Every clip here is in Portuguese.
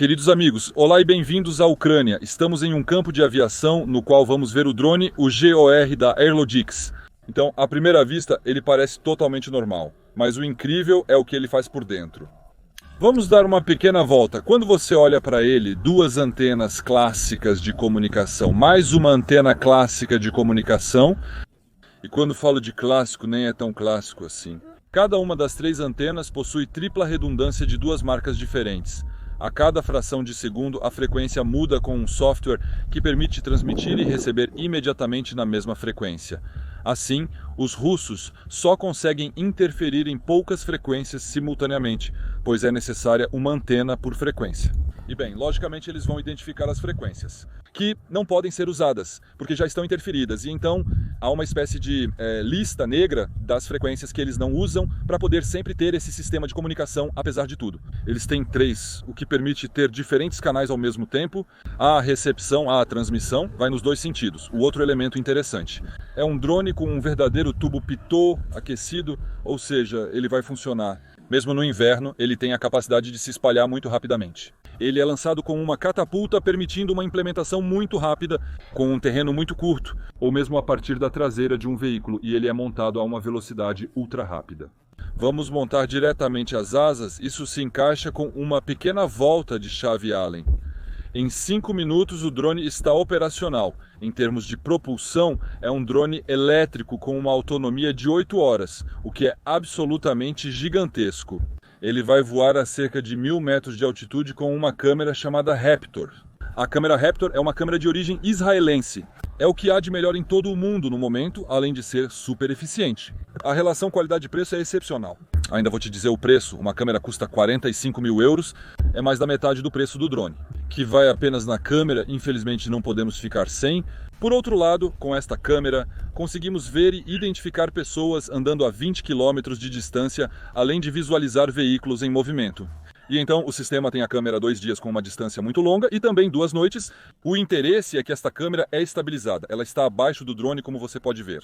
Queridos amigos, olá e bem-vindos à Ucrânia. Estamos em um campo de aviação no qual vamos ver o drone, o GOR da Aerologix. Então, à primeira vista, ele parece totalmente normal, mas o incrível é o que ele faz por dentro. Vamos dar uma pequena volta. Quando você olha para ele, duas antenas clássicas de comunicação, mais uma antena clássica de comunicação. E quando falo de clássico, nem é tão clássico assim. Cada uma das três antenas possui tripla redundância de duas marcas diferentes. A cada fração de segundo, a frequência muda com um software que permite transmitir e receber imediatamente na mesma frequência. Assim, os russos só conseguem interferir em poucas frequências simultaneamente, pois é necessária uma antena por frequência. E bem, logicamente eles vão identificar as frequências, que não podem ser usadas, porque já estão interferidas, e então há uma espécie de lista negra das frequências que eles não usam para poder sempre ter esse sistema de comunicação, apesar de tudo. Eles têm três, o que permite ter diferentes canais ao mesmo tempo. A recepção, a transmissão, vai nos dois sentidos. O outro elemento interessante é um drone com um verdadeiro tubo pitot aquecido, ou seja, ele vai funcionar. Mesmo no inverno, ele tem a capacidade de se espalhar muito rapidamente. Ele é lançado com uma catapulta, permitindo uma implementação muito rápida, com um terreno muito curto, ou mesmo a partir da traseira de um veículo, e ele é montado a uma velocidade ultra rápida. Vamos montar diretamente as asas, isso se encaixa com uma pequena volta de chave Allen. Em 5 minutos o drone está operacional. Em termos de propulsão, é um drone elétrico com uma autonomia de 8 horas, o que é absolutamente gigantesco. Ele vai voar a cerca de 1000 metros de altitude com uma câmera chamada Raptor. A câmera Raptor é uma câmera de origem israelense. É o que há de melhor em todo o mundo no momento, além de ser super eficiente. A relação qualidade-preço é excepcional. Ainda vou te dizer o preço, uma câmera custa 45 mil euros, é mais da metade do preço do drone. Que vai apenas na câmera, infelizmente não podemos ficar sem. Por outro lado, com esta câmera, conseguimos ver e identificar pessoas andando a 20 km de distância, além de visualizar veículos em movimento. E então o sistema tem a câmera 2 dias com uma distância muito longa e também 2 noites. O interesse é que esta câmera é estabilizada, ela está abaixo do drone, como você pode ver.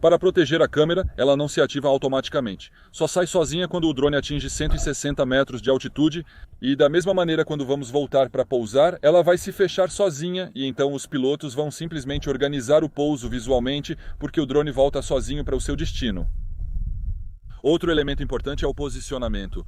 Para proteger a câmera, ela não se ativa automaticamente. Só sai sozinha quando o drone atinge 160 metros de altitude e da mesma maneira quando vamos voltar para pousar, ela vai se fechar sozinha e então os pilotos vão simplesmente organizar o pouso visualmente porque o drone volta sozinho para o seu destino. Outro elemento importante é o posicionamento.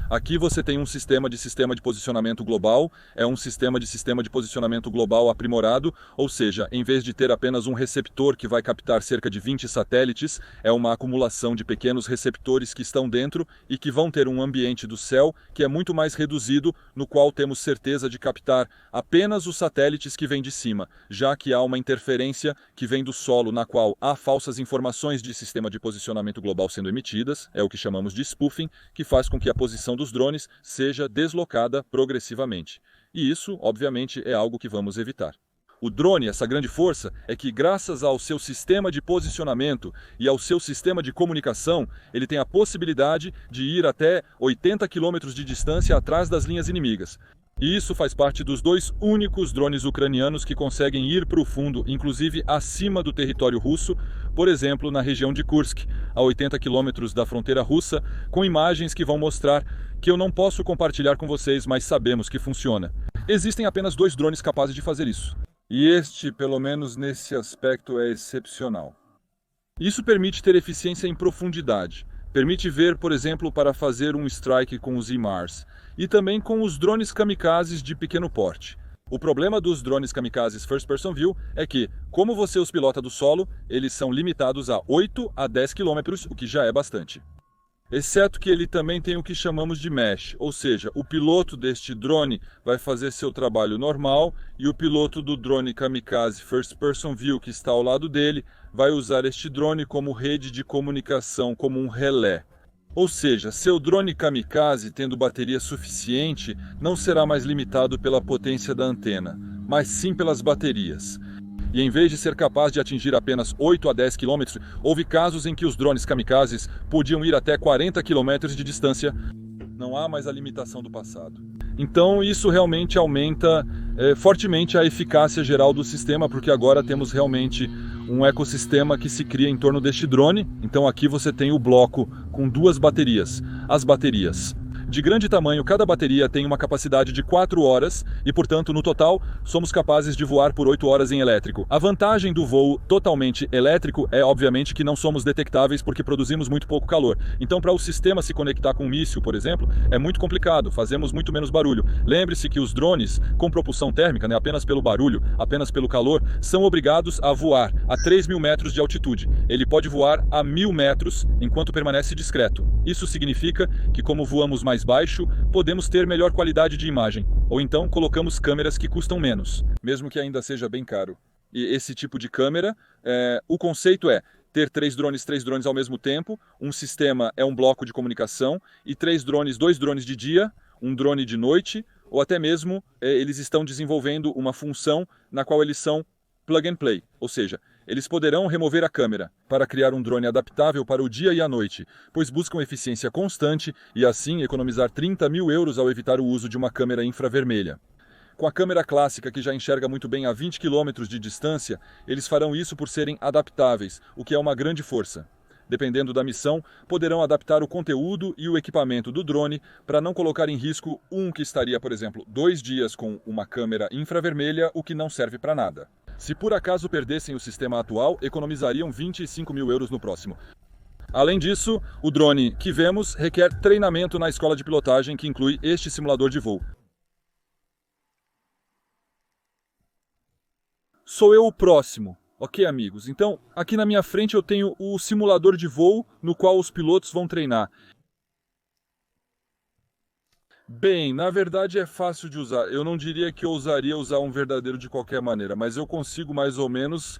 Aqui você tem um sistema de posicionamento global, é um sistema de posicionamento global aprimorado, ou seja, em vez de ter apenas um receptor que vai captar cerca de 20 satélites, é uma acumulação de pequenos receptores que estão dentro e que vão ter um ambiente do céu que é muito mais reduzido, no qual temos certeza de captar apenas os satélites que vêm de cima, já que há uma interferência que vem do solo, na qual há falsas informações de sistema de posicionamento global sendo emitidas, é o que chamamos de spoofing, que faz com que a posição dos drones seja deslocada progressivamente. E isso, obviamente, é algo que vamos evitar. O drone, essa grande força, é que graças ao seu sistema de posicionamento e ao seu sistema de comunicação, ele tem a possibilidade de ir até 80 km de distância atrás das linhas inimigas. E isso faz parte dos dois únicos drones ucranianos que conseguem ir para o fundo, inclusive acima do território russo, por exemplo, na região de Kursk, a 80 quilômetros da fronteira russa, com imagens que vão mostrar que eu não posso compartilhar com vocês, mas sabemos que funciona. Existem apenas 2 drones capazes de fazer isso. E este, pelo menos nesse aspecto, é excepcional. Isso permite ter eficiência em profundidade. Permite ver, por exemplo, para fazer um strike com os HIMARS e também com os drones kamikazes de pequeno porte. O problema dos drones kamikazes First Person View é que, como você os pilota do solo, eles são limitados a 8 a 10 km, o que já é bastante. Exceto que ele também tem o que chamamos de mesh, ou seja, o piloto deste drone vai fazer seu trabalho normal e o piloto do drone kamikaze First Person View, que está ao lado dele, vai usar este drone como rede de comunicação, como um relé. Ou seja, seu drone kamikaze, tendo bateria suficiente, não será mais limitado pela potência da antena, mas sim pelas baterias. E em vez de ser capaz de atingir apenas 8 a 10 km, houve casos em que os drones kamikazes podiam ir até 40 km de distância. Não há mais a limitação do passado. Então isso realmente aumenta fortemente a eficácia geral do sistema, porque agora temos realmente um ecossistema que se cria em torno deste drone. Então aqui você tem o bloco com 2 baterias. As baterias De grande tamanho, cada bateria tem uma capacidade de 4 horas e, portanto, no total, somos capazes de voar por 8 horas em elétrico. A vantagem do voo totalmente elétrico é, obviamente, que não somos detectáveis porque produzimos muito pouco calor. Então, para o sistema se conectar com um míssil, por exemplo, é muito complicado, fazemos muito menos barulho. Lembre-se que os drones com propulsão térmica, apenas pelo barulho, apenas pelo calor, são obrigados a voar a 3.000 metros de altitude. Ele pode voar a 1.000 metros enquanto permanece discreto. Isso significa que, como voamos mais baixo, podemos ter melhor qualidade de imagem. Ou então colocamos câmeras que custam menos, mesmo que ainda seja bem caro. E esse tipo de câmera, o conceito é ter três drones ao mesmo tempo, um sistema é um bloco de comunicação, e 2 drones de dia, um drone de noite, ou até mesmo eles estão desenvolvendo uma função na qual eles são plug and play, ou seja, eles poderão remover a câmera para criar um drone adaptável para o dia e a noite, pois buscam eficiência constante e assim economizar 30.000 euros ao evitar o uso de uma câmera infravermelha. Com a câmera clássica, que já enxerga muito bem a 20 km de distância, eles farão isso por serem adaptáveis, o que é uma grande força. Dependendo da missão, poderão adaptar o conteúdo e o equipamento do drone para não colocar em risco um que estaria, por exemplo, 2 dias com uma câmera infravermelha, o que não serve para nada. Se por acaso perdessem o sistema atual, economizariam 25.000 euros no próximo. Além disso, o drone que vemos requer treinamento na escola de pilotagem, que inclui este simulador de voo. Sou eu o próximo. Ok, amigos? Então, aqui na minha frente eu tenho o simulador de voo no qual os pilotos vão treinar. Bem, na verdade é fácil de usar. Eu não diria que eu ousaria usar um verdadeiro de qualquer maneira, mas eu consigo mais ou menos...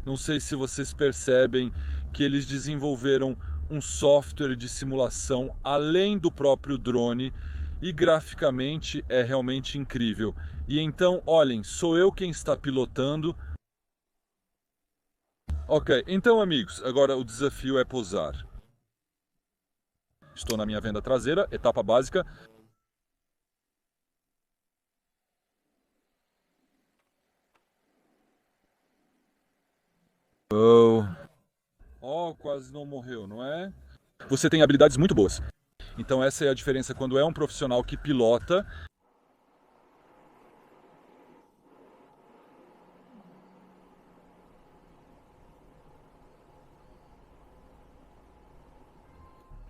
Não sei se vocês percebem que eles desenvolveram um software de simulação além do próprio drone e graficamente é realmente incrível. E então, olhem, sou eu quem está pilotando. Ok, então amigos, agora o desafio é pousar. Estou na minha venda traseira, etapa básica. Oh, quase não morreu, não é? Você tem habilidades muito boas. Então essa é a diferença quando é um profissional que pilota.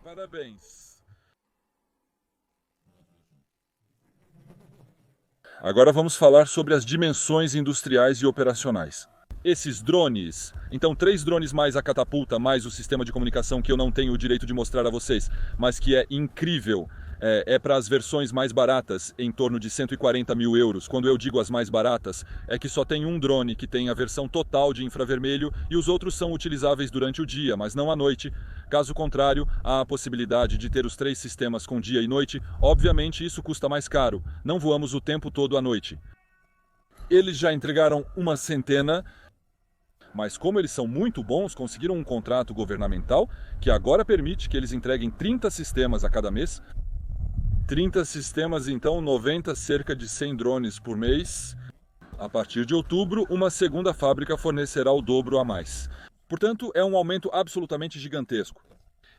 Parabéns. Agora vamos falar sobre as dimensões industriais e operacionais. Esses drones, então 3 drones mais a catapulta, mais o sistema de comunicação que eu não tenho o direito de mostrar a vocês, mas que é incrível, é para as versões mais baratas, em torno de 140.000 euros. Quando eu digo as mais baratas, é que só tem um drone que tem a versão total de infravermelho e os outros são utilizáveis durante o dia, mas não à noite. Caso contrário, há a possibilidade de ter os 3 sistemas com dia e noite. Obviamente isso custa mais caro, não voamos o tempo todo à noite. Eles já entregaram uma centena, mas como eles são muito bons, conseguiram um contrato governamental que agora permite que eles entreguem 30 sistemas a cada mês. 30 sistemas, então 90, cerca de 100 drones por mês. A partir de outubro, uma segunda fábrica fornecerá o dobro a mais. Portanto, é um aumento absolutamente gigantesco.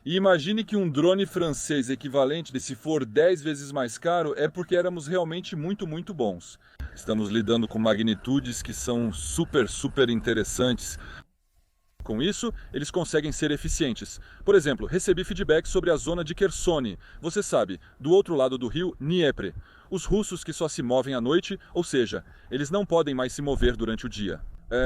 E imagine que um drone francês equivalente, se for 10 vezes mais caro, é porque éramos realmente muito bons. Estamos lidando com magnitudes que são super interessantes. Com isso, eles conseguem ser eficientes. Por exemplo, recebi feedback sobre a zona de Kherson. Você sabe, do outro lado do rio, Dnieper. Os russos que só se movem à noite, ou seja, eles não podem mais se mover durante o dia.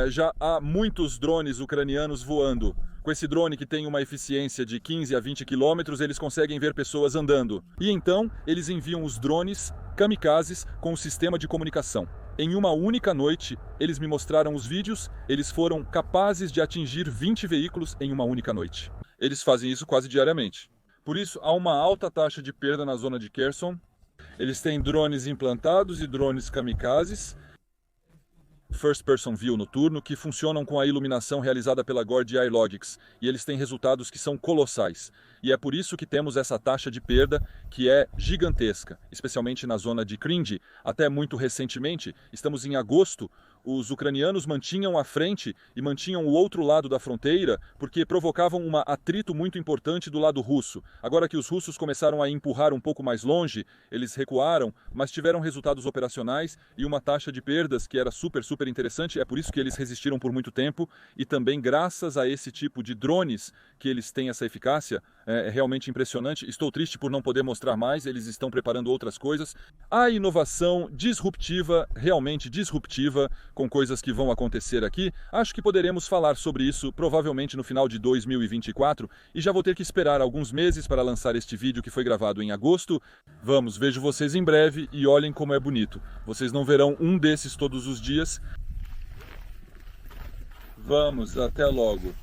Já há muitos drones ucranianos voando. Com esse drone que tem uma eficiência de 15 a 20 km, eles conseguem ver pessoas andando. E então, eles enviam os drones kamikazes com o sistema de comunicação. Em uma única noite, eles me mostraram os vídeos, eles foram capazes de atingir 20 veículos em uma única noite. Eles fazem isso quase diariamente. Por isso, há uma alta taxa de perda na zona de Kherson. Eles têm drones implantados e drones kamikazes, First Person View noturno, que funcionam com a iluminação realizada pela Gordy Airlogics, e eles têm resultados que são colossais. E é por isso que temos essa taxa de perda que é gigantesca, especialmente na zona de Cringe. Até muito recentemente, estamos em agosto, os ucranianos mantinham a frente e mantinham o outro lado da fronteira porque provocavam um atrito muito importante do lado russo. Agora que os russos começaram a empurrar um pouco mais longe, eles recuaram, mas tiveram resultados operacionais e uma taxa de perdas que era super interessante. É por isso que eles resistiram por muito tempo e também graças a esse tipo de drones que eles têm essa eficácia. É realmente impressionante. Estou triste por não poder mostrar mais, eles estão preparando outras coisas. A inovação disruptiva, realmente disruptiva, com coisas que vão acontecer aqui, acho que poderemos falar sobre isso provavelmente no final de 2024 e já vou ter que esperar alguns meses para lançar este vídeo que foi gravado em agosto. Vamos, vejo vocês em breve e olhem como é bonito. Vocês não verão um desses todos os dias. Vamos, até logo.